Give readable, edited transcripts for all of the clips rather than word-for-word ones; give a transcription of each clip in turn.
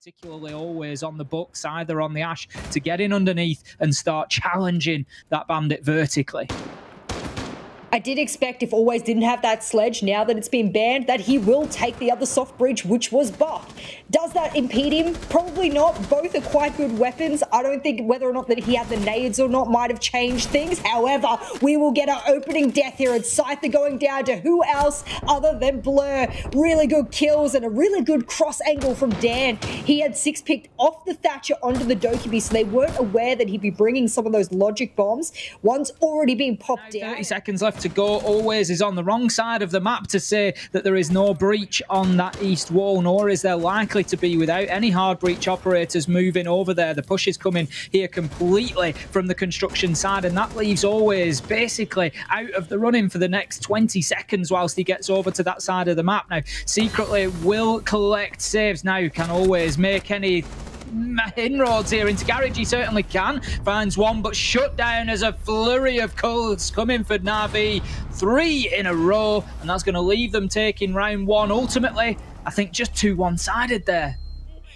particularly always on the books, either on the Ash, to get in underneath and start challenging that bandit vertically. I did expect, if Always didn't have that sledge, now that it's been banned, that he will take the other soft bridge, which was buffed. Does that impede him? Probably not. Both are quite good weapons. I don't think whether or not that he had the nades or not might have changed things. However, we will get our opening death here, and Scyther going down to who else other than Blur. Really good kills and a really good cross angle from Dan. He had 6 picked off the Thatcher onto the Dokkaebi, so they weren't aware that he'd be bringing some of those logic bombs. One's already been popped down. 30 seconds left to go. Always is on the wrong side of the map to say that there is no breach on that east wall, nor is there likely to be without any hard breach operators moving over there. The push is coming here completely from the construction side, and that leaves Always basically out of the running for the next 20 seconds whilst he gets over to that side of the map. Now, secretly will collect saves. Now, can Always make any inroads here into Garage? He certainly can. Finds one, but shut down as a flurry of cults coming for NaVi. 3 in a row, and that's going to leave them taking round 1. Ultimately, I think just too one-sided there.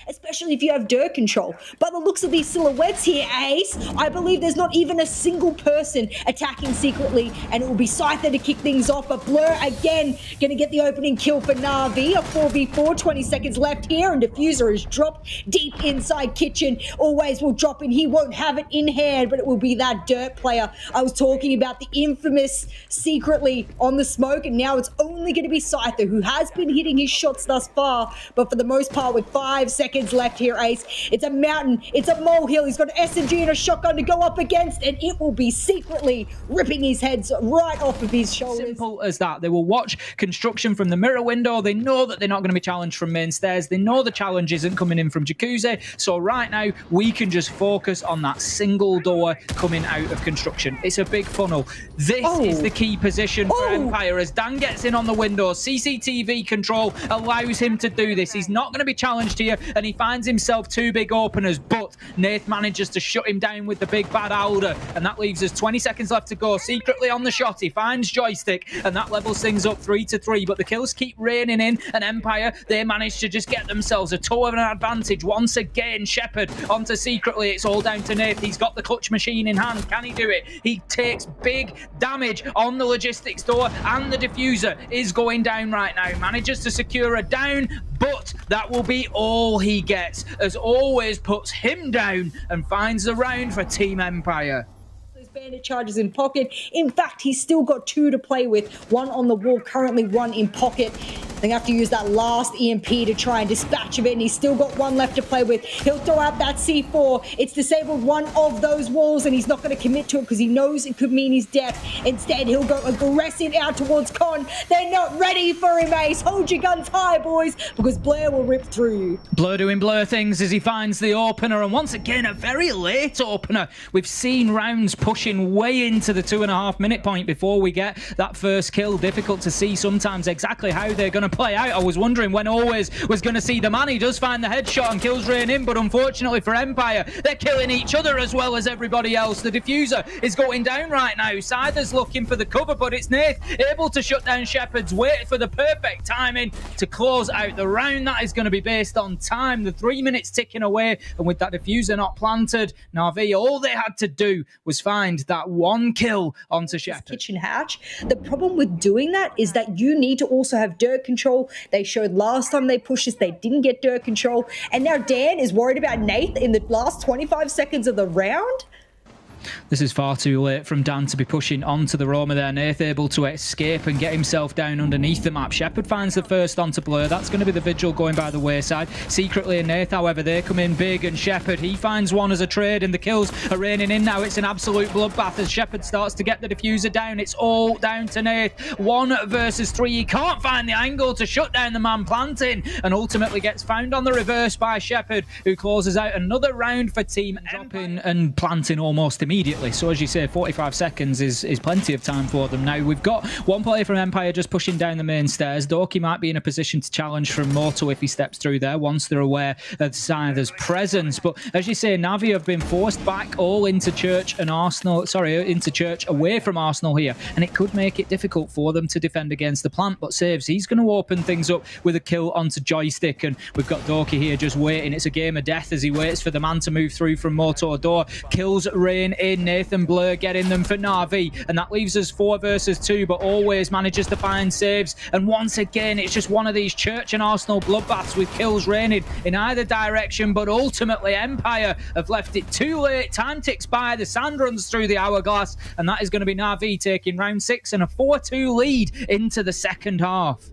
Especially if you have dirt control. By the looks of these silhouettes here, Ace, I believe there's not even a single person attacking secretly, and it will be Scyther to kick things off. But Blur, again, going to get the opening kill for NaVi. A 4v4, 20 seconds left here, and Diffuser is dropped deep inside Kitchen. Always will drop in. He won't have it in hand, but it will be that dirt player. I was talking about the infamous secretly on the smoke, and now it's only going to be Scyther, who has been hitting his shots thus far, but for the most part, with 5 seconds left here, Ace, it's a mountain, it's a molehill. He's got an SMG and a shotgun to go up against, and it will be secretly ripping his heads right off of his shoulders. Simple as that. They will watch construction from the mirror window. They know that they're not going to be challenged from main stairs. They know the challenge isn't coming in from Jacuzzi. So right now, we can just focus on that single door coming out of construction. It's a big funnel. This is the key position for Empire as Dan gets in on the window. CCTV control allows him to do this. He's not going to be challenged here, and he finds himself 2 big openers, but Nath manages to shut him down with the big bad Alder, and that leaves us 20 seconds left to go. Secretly on the shot, he finds Joystick, and that levels things up 3-3, but the kills keep raining in, and Empire, they manage to just get themselves a toe of an advantage. Once again, Shepard onto Secretly. It's all down to Nath. He's got the clutch machine in hand. Can he do it? He takes big damage on the logistics door, and the diffuser is going down right now. Manages to secure a down, but that will be all he gets, as Always puts him down and finds the round for Team Empire. Bandit charges in pocket. In fact, he's still got 2 to play with. 1 on the wall, currently 1 in pocket. They have to use that last EMP to try and dispatch of it, and he's still got 1 left to play with. He'll throw out that C4. It's disabled one of those walls, and he's not going to commit to it because he knows it could mean his death. Instead, he'll go aggressive out towards Con. They're not ready for him, Ace. Hold your guns high, boys, because Blur will rip through you. Blur doing Blur things as he finds the opener, and once again, a very late opener. We've seen rounds pushing way into the 2.5 minute point before we get that first kill. Difficult to see sometimes exactly how they're going to play out. I was wondering when Always was going to see the man. He does find the headshot and kills rain in, but unfortunately for Empire, they're killing each other as well as everybody else. The diffuser is going down right now. Scyther's looking for the cover, but it's Nath able to shut down Shepard's. Wait for the perfect timing to close out the round. That is going to be based on time. The 3 minutes ticking away, and with that diffuser not planted, NaVi, all they had to do was find that 1 kill onto Shepard. Kitchen hatch. The problem with doing that is that you need to also have dirt control. They showed last time they pushed this, they didn't get dirt control. And now Dan is worried about Nath in the last 25 seconds of the round. This is far too late from Dan to be pushing onto the Roma there. Nath able to escape and get himself down underneath the map. Shepard finds the first onto Blur. That's going to be the Vigil going by the wayside. Secretly and Nath, however, they come in big, and Shepard, he finds one as a trade, and the kills are raining in now. It's an absolute bloodbath as Shepard starts to get the diffuser down. It's all down to Nath. 1 versus 3. He can't find the angle to shut down the man planting, and ultimately gets found on the reverse by Shepard, who closes out another round for Team Empire. Dropping and planting almost immediately. immediately. So as you say, 45 seconds is plenty of time for them. Now, we've got one player from Empire just pushing down the main stairs. Dorky might be in a position to challenge from Moto if he steps through there once they're aware of Scyther's presence. But as you say, NaVi have been forced back all into Church and Arsenal. Sorry, into Church away from Arsenal here. And it could make it difficult for them to defend against the plant. But Saves, he's going to open things up with a kill onto Joystick. And we've got Dorky here just waiting. It's a game of death as he waits for the man to move through from Moto door. Kills rain in. Nathan Blur getting them for NaVi. And that leaves us 4 versus 2, but always manages to find Saves. And once again, it's just one of these Church and Arsenal bloodbaths with kills raining in either direction. But ultimately, Empire have left it too late. Time ticks by. The sand runs through the hourglass. And that is going to be NaVi taking round 6 and a 4-2 lead into the second half.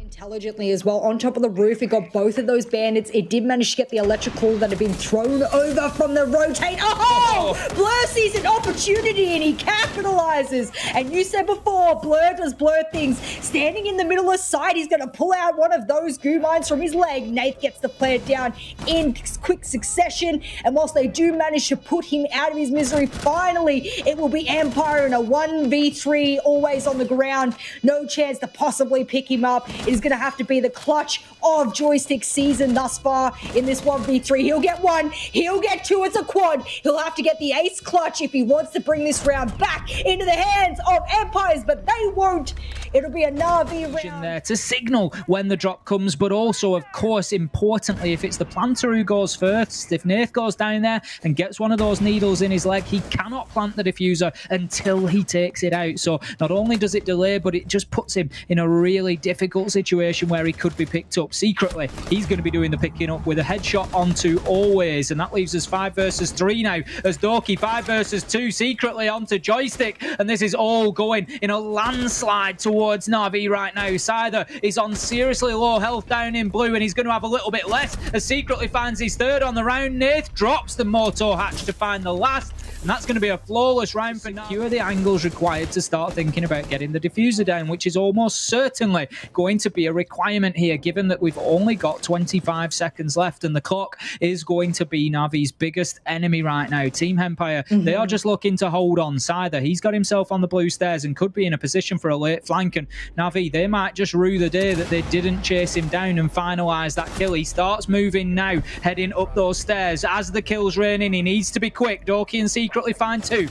Intelligently as well. On top of the roof, we got both of those bandits. It did manage to get the electrical that had been thrown over from the rotate. Oh! Blur sees an opportunity and he capitalizes. And you said before, Blur does Blur things. Standing in the middle of sight, he's going to pull out one of those goo mines from his leg. Nath gets the player down in quick succession. And whilst they do manage to put him out of his misery, finally, it will be Empire in a 1v3, always on the ground. No chance to possibly pick him up. It is going to have to be the clutch of Joystick's season thus far in this 1v3. He'll get 1, he'll get 2, it's a quad. He'll have to get the ace clutch if he wants to bring this round back into the hands of Empires, but they won't. It'll be a NaVi round. There to signal when the drop comes, but also, of course, importantly, if it's the planter who goes first, if Nath goes down there and gets one of those needles in his leg, he cannot plant the diffuser until he takes it out. So not only does it delay, but it just puts him in a really difficult situation where he could be picked up secretly. He's going to be doing the picking up with a headshot onto Always, and that leaves us 5 versus 3 now as Dorky 5 versus 2 secretly onto Joystick, and this is all going in a landslide towards NaVi right now. Scyther is on seriously low health down in blue, and he's going to have a little bit less as secretly finds his 3rd on the round. Nath drops the Moto hatch to find the last, and that's going to be a flawless round for NaVi. Secure the angles required to start thinking about getting the diffuser down, which is almost certainly going to be a requirement here, given that we've only got 25 seconds left and the clock is going to be NaVi's biggest enemy right now. Team Empire, they are just looking to hold on. Scyther, he's got himself on the blue stairs and could be in a position for a late flank, and NaVi, they might just rue the day that they didn't chase him down and finalise that kill. He starts moving now, heading up those stairs. As the kill's raining, he needs to be quick. Dorky and secretly find 2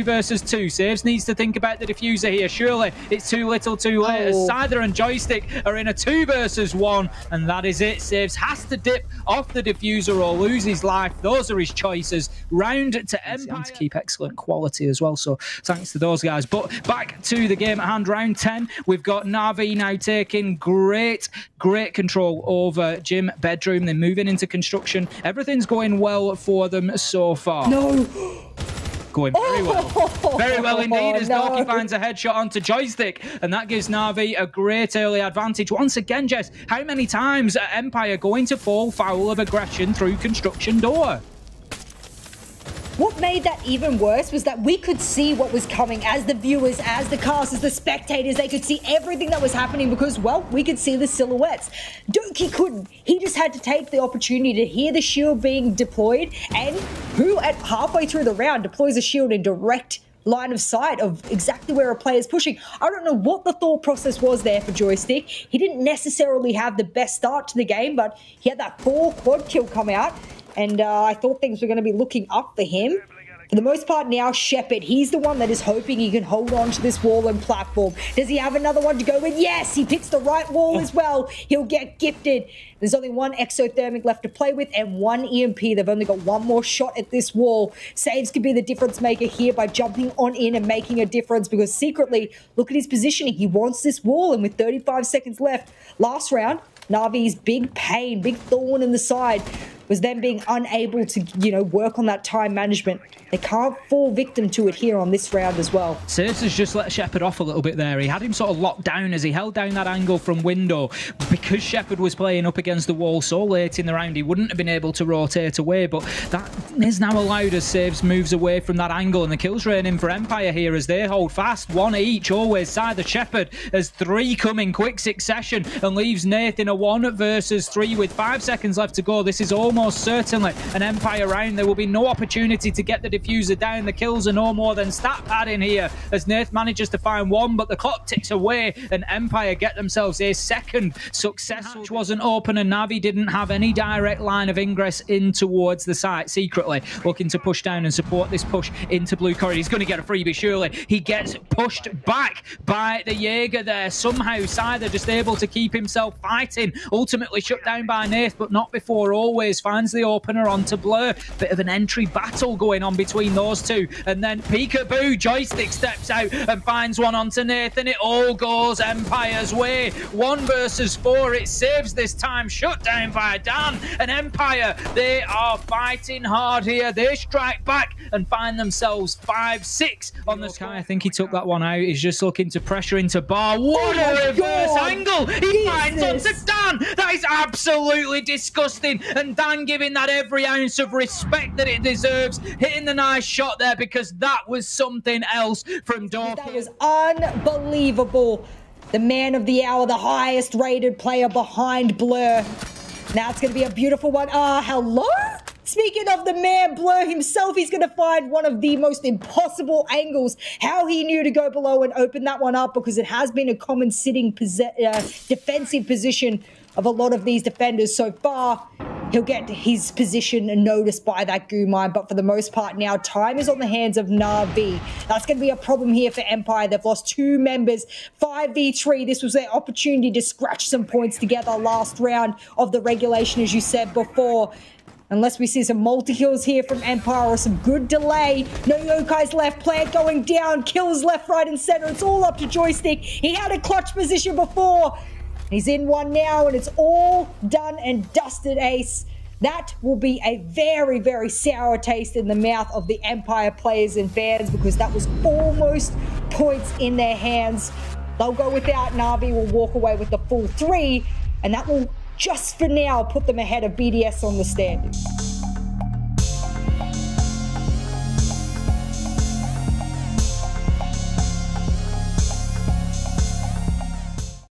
versus 2. Saves needs to think about the diffuser here. Surely it's too little too late as Scyther and Joystick are in a 2 versus 1, and that is it. Saves has to dip off the diffuser or lose his life. Those are his choices. Round to Empire. To keep excellent quality as well, so thanks to those guys. But back to the game at hand, round 10. We've got NaVi now taking great control over Gym Bedroom. They're moving into construction. Everything's going well for them so far. No. Going very well. Very well indeed as Dorky finds a headshot onto Joystick, and that gives NaVi a great early advantage. Once again, Jess, how many times are Empire going to fall foul of aggression through construction door? What made that even worse was that we could see what was coming as the viewers, as the casters, the spectators. They could see everything that was happening because, well, we could see the silhouettes. Dorky couldn't. He just had to take the opportunity to hear the shield being deployed, and who at halfway through the round deploys a shield in direct line of sight of exactly where a player is pushing. I don't know what the thought process was there for Joystick. He didn't necessarily have the best start to the game, but he had that 4 quad kill come out. And I thought things were going to be looking up for him. For the most part now, Shepard, he's the one that is hoping he can hold on to this wall and platform. Does he have another one to go with? Yes, he picks the right wall as well. He'll get gifted. There's only 1 exothermic left to play with and 1 EMP. They've only got 1 more shot at this wall. Saves could be the difference maker here by jumping on in and making a difference, because secretly, look at his positioning. He wants this wall, and with 35 seconds left, last round, NaVi's big pain, big thorn in the side was them being unable to, work on that time management. They can't fall victim to it here on this round as well. Saves has just let Shepard off a little bit there. He had him sort of locked down as he held down that angle from window. Because Shepard was playing up against the wall so late in the round, he wouldn't have been able to rotate away, but that is now allowed as Saves moves away from that angle, and the kills raining for Empire here as they hold fast. 1 each, always side the Shepard as 3 come in quick succession and leaves Nath in a 1 versus 3 with 5 seconds left to go. This is almost almost certainly an Empire round. There will be no opportunity to get the diffuser down. The kills are no more than stat padding here as Nath manages to find one, but the clock ticks away and Empire get themselves a second successful. Which wasn't open and NaVi didn't have any direct line of ingress in towards the site. Secretly looking to push down and support this push into blue corridor. He's going to get a freebie, surely. He gets pushed back by the Jaeger there. Somehow Scyther just able to keep himself fighting. Ultimately shut down by Nath, but not before always. Finds the opener onto Blur. Bit of an entry battle going on between those two. And then Peekaboo Joystick steps out and finds one onto Nath, and it all goes Empire's way. 1 versus 4. It saves this time. Shut down by Dan. And Empire, they are fighting hard here. They strike back and find themselves 5-6 on the sky. I think he took that one out. He's just looking to pressure into Bar. What a reverse angle! He finds onto Dan! That is absolutely disgusting. And Dan giving that every ounce of respect that it deserves. Hitting the nice shot there because that was something else from Dork. That was unbelievable. The man of the hour, the highest rated player behind Blur. Now it's going to be a beautiful one. Hello? Speaking of the man, Blur himself, he's going to find one of the most impossible angles. How he knew to go below and open that one up, because it has been a common sitting defensive position of a lot of these defenders so far. He'll get his position noticed by that goo mine, but for the most part now, time is on the hands of NaVi. That's going to be a problem here for Empire. They've lost 2 members, 5v3. This was their opportunity to scratch some points together last round of the regulation, as you said before. Unless we see some multi-kills here from Empire or some good delay. No Yokai's left, plant going down, kills left, right, and center. It's all up to Joystick. He had a clutch position before. He's in one now, and it's all done and dusted, Ace. That will be a very, very sour taste in the mouth of the Empire players and fans, because that was almost points in their hands. They'll go without. NaVi will walk away with the full 3, and that will just for now put them ahead of BDS on the standings.